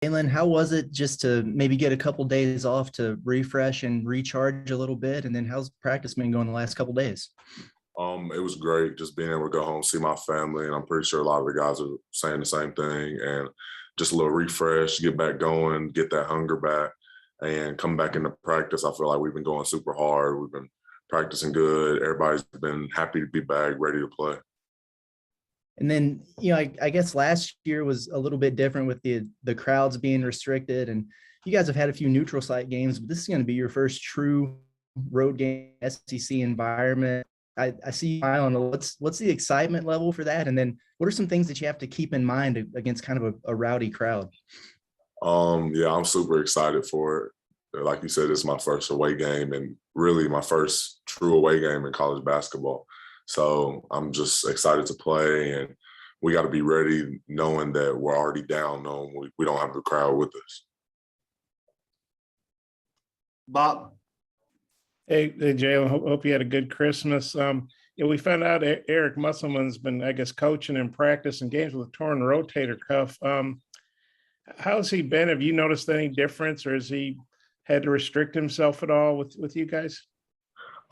Jalen, how was it just to maybe get a couple days off to refresh and recharge a little bit? And then how's practice been going the last couple days? It was great just being able to go home, see my family, and I'm pretty sure a lot of the guys are saying the same thing. And just a little refresh, get back going, get that hunger back, and come back into practice. I feel like we've been going super hard. We've been practicing good. Everybody's been happy to be back, ready to play. And then, I guess last year was a little bit different with the crowds being restricted, and you guys have had a few neutral site games, but this is going to be your first true road game SEC environment. I see you on what's the excitement level for that, and then what are some things that you have to keep in mind against kind of a rowdy crowd? Yeah, I'm super excited for it. Like you said, it's my first away game and really my first true away game in college basketball. So I'm just excited to play, and we got to be ready knowing that we're already down, knowing we don't have the crowd with us. Bob. Hey, Jalen, hope you had a good Christmas. We found out Eric Musselman's been, I guess, coaching in practice and games with a torn rotator cuff. How's he been? Have you noticed any difference, or has he had to restrict himself at all with you guys?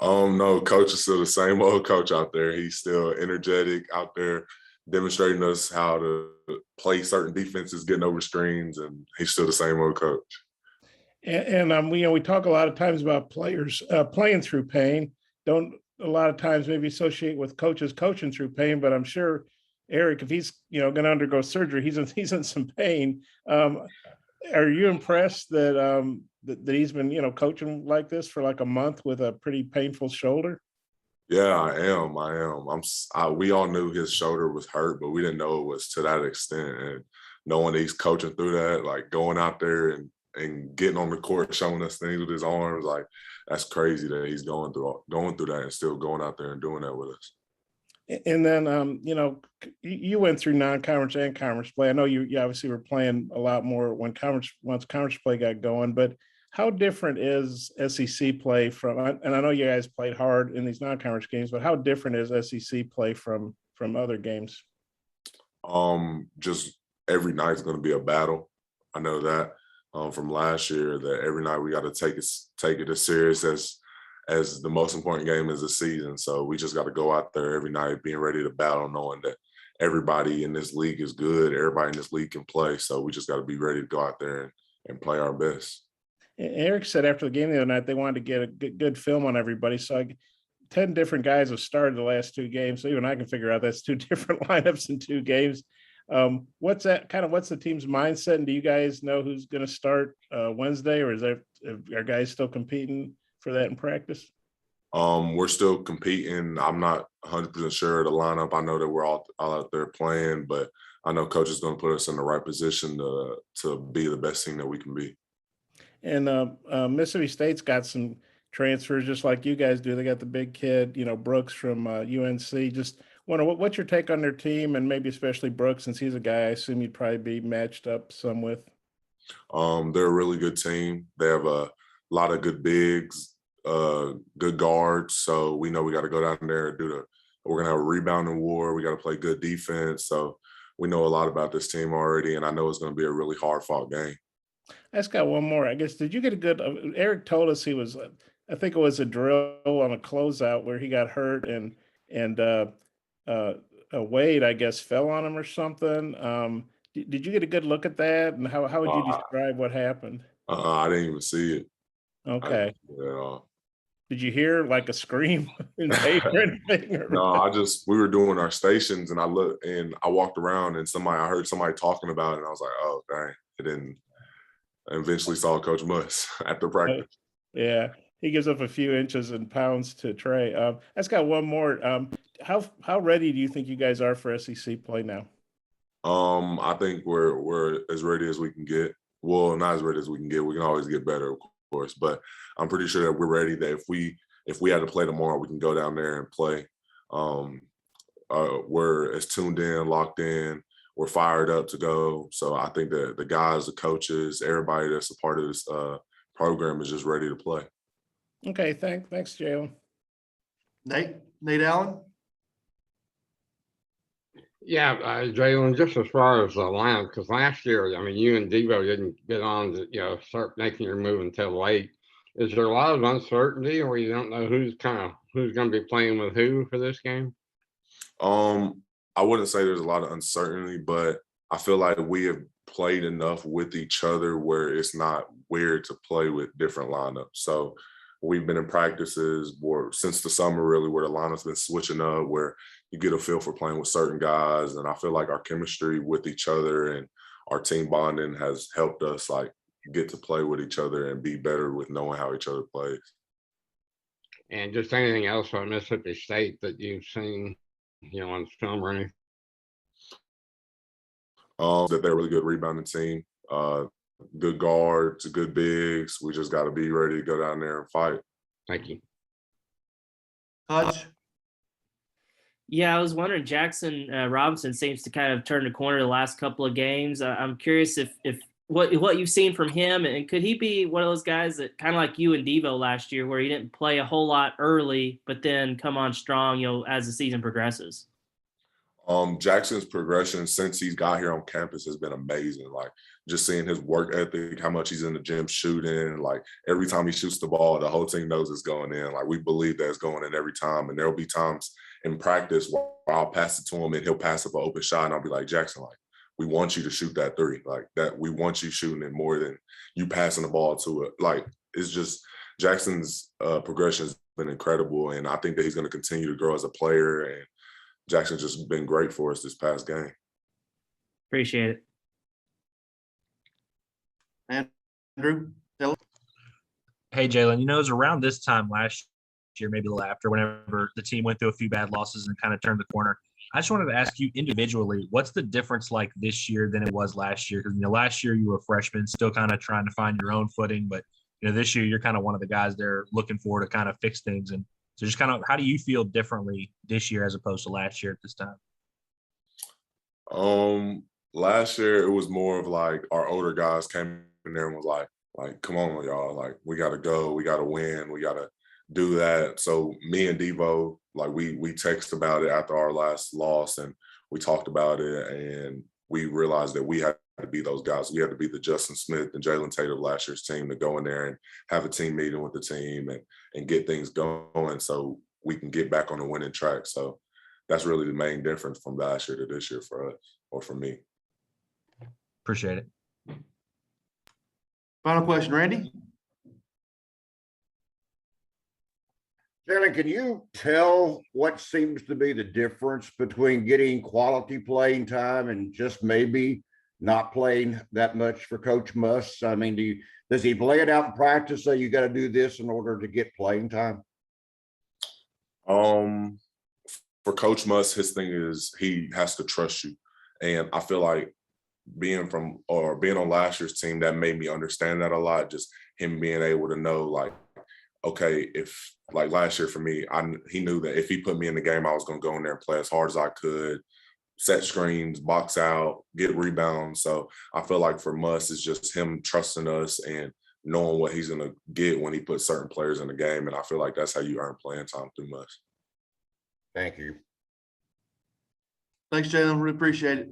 No, coach is still the same old coach out there. He's still energetic out there, demonstrating us how to play certain defenses, getting over screens, and he's still the same old coach. And we talk a lot of times about players playing through pain. Don't a lot of times maybe associate with coaches coaching through pain, but I'm sure Eric, if he's going to undergo surgery, he's in some pain. Are you impressed that that he's been coaching like this for like a month with a pretty painful shoulder? Yeah, I am. We all knew his shoulder was hurt, but we didn't know it was to that extent. And knowing he's coaching through that, like going out there and getting on the court, showing us things with his arms, like that's crazy that he's going through that and still going out there and doing that with us. And then, you went through non-conference and conference play. I know you obviously were playing a lot more once conference play got going, but how different is SEC play from, and I know you guys played hard in these non-conference games, but how different is SEC play from other games? Just every night's going to be a battle. I know that from last year, that every night we got to take it as serious as the most important game is the season. So we just got to go out there every night being ready to battle, knowing that everybody in this league is good. Everybody in this league can play. So we just got to be ready to go out there and play our best. Eric said after the game the other night, they wanted to get a good film on everybody. So 10 different guys have started the last two games. So even I can figure out that's two different lineups in two games. What's the team's mindset? And do you guys know who's going to start Wednesday, or are guys still competing for that in practice? We're still competing. I'm not 100% sure of the lineup. I know that we're all out there playing, but I know coach is going to put us in the right position to be the best team that we can be. And Mississippi State's got some transfers just like you guys do. They got the big kid, Brooks from UNC. Just wonder what's your take on their team, and maybe especially Brooks, since he's a guy I assume you'd probably be matched up some with. They're a really good team. They have a lot of good bigs, good guards. So we know we got to go down there and we're going to have a rebounding war. We got to play good defense. So we know a lot about this team already, and I know it's going to be a really hard fought game. I just got one more. I guess, did you get a good, Eric told us he was, I think it was a drill on a closeout where he got hurt and Wade, I guess, fell on him or something. Did you get a good look at that? And how would you describe what happened? I didn't even see it. Okay. Did you hear like a scream in tape or anything? No, we were doing our stations, and I looked and I walked around and I heard somebody talking about it, and I was like, oh, dang, it didn't. I eventually saw Coach Muss after practice. Yeah, he gives up a few inches and pounds to Trey. I just got one more. How ready do you think you guys are for SEC play now? I think we're as ready as we can get. Well, not as ready as we can get. We can always get better, of course, but I'm pretty sure that we're ready. That if we had to play tomorrow, we can go down there and play. We're as tuned in, locked in. We're fired up to go. So I think that the guys, the coaches, everybody that's a part of this program is just ready to play. Okay, thanks, Jalen. Nate Allen. Yeah, Jalen, just as far as the lineup, because last year, I mean, you and Devo didn't get on to, start making your move until late. Is there a lot of uncertainty where you don't know who's going to be playing with who for this game? I wouldn't say there's a lot of uncertainty, but I feel like we have played enough with each other where it's not weird to play with different lineups. So we've been in practices since the summer, really, where the lineup's been switching up, where you get a feel for playing with certain guys. And I feel like our chemistry with each other and our team bonding has helped us like get to play with each other and be better with knowing how each other plays. And just anything else on Mississippi State that you've seen, on film or anything? That they're a really good rebounding team, good guards, good bigs. We just got to be ready to go down there and fight. Thank you. Hutch? Yeah, I was wondering, Jackson Robinson seems to kind of turn the corner the last couple of games. I'm curious if what you've seen from him, and could he be one of those guys that kind of like you and Devo last year, where he didn't play a whole lot early, but then come on strong, as the season progresses? Jackson's progression since he's got here on campus has been amazing. Like just seeing his work ethic, how much he's in the gym shooting. Like every time he shoots the ball, the whole team knows it's going in. Like we believe that it's going in every time. And there'll be times in practice where I'll pass it to him and he'll pass up an open shot, and I'll be like, Jackson, like we want you to shoot that three. Like that, we want you shooting it more than you passing the ball to it. Like it's just Jackson's progression has been incredible, and I think that he's going to continue to grow as a player. And Jackson's just been great for us this past game. Appreciate it. Andrew? Hey, Jalen, it was around this time last year, maybe a little after, whenever the team went through a few bad losses and kind of turned the corner. I just wanted to ask you individually, what's the difference like this year than it was last year? Because, last year you were a freshman, still kind of trying to find your own footing, but, this year you're kind of one of the guys there looking forward to kind of fix things. And so just kind of, how do you feel differently this year as opposed to last year at this time? Last year it was more of like our older guys came in there and was like, come on, y'all, like we gotta go, we gotta win, we gotta do that. So me and Devo, like we texted about it after our last loss, and we talked about it, and we realized that we had to be those guys. We had to be the Justin Smith and Jalen Tate of last year's team to go in there and have a team meeting with the team and get things going so we can get back on the winning track. So that's really the main difference from last year to this year for us, or for me. Appreciate it. Final question, Randy? Jalen, can you tell what seems to be the difference between getting quality playing time and just maybe not playing that much for Coach Muss? I mean, does he lay it out in practice, say you got to do this in order to get playing time? For Coach Muss, his thing is he has to trust you. And I feel like being on last year's team, that made me understand that a lot. Just him being able to know, like, okay, if like last year for me, he knew that if he put me in the game, I was going to go in there and play as hard as I could, set screens, box out, get rebounds. So I feel like for Muss, it's just him trusting us and knowing what he's going to get when he puts certain players in the game. And I feel like that's how you earn playing time through Muss. Thank you. Thanks, Jalen. Really appreciate it.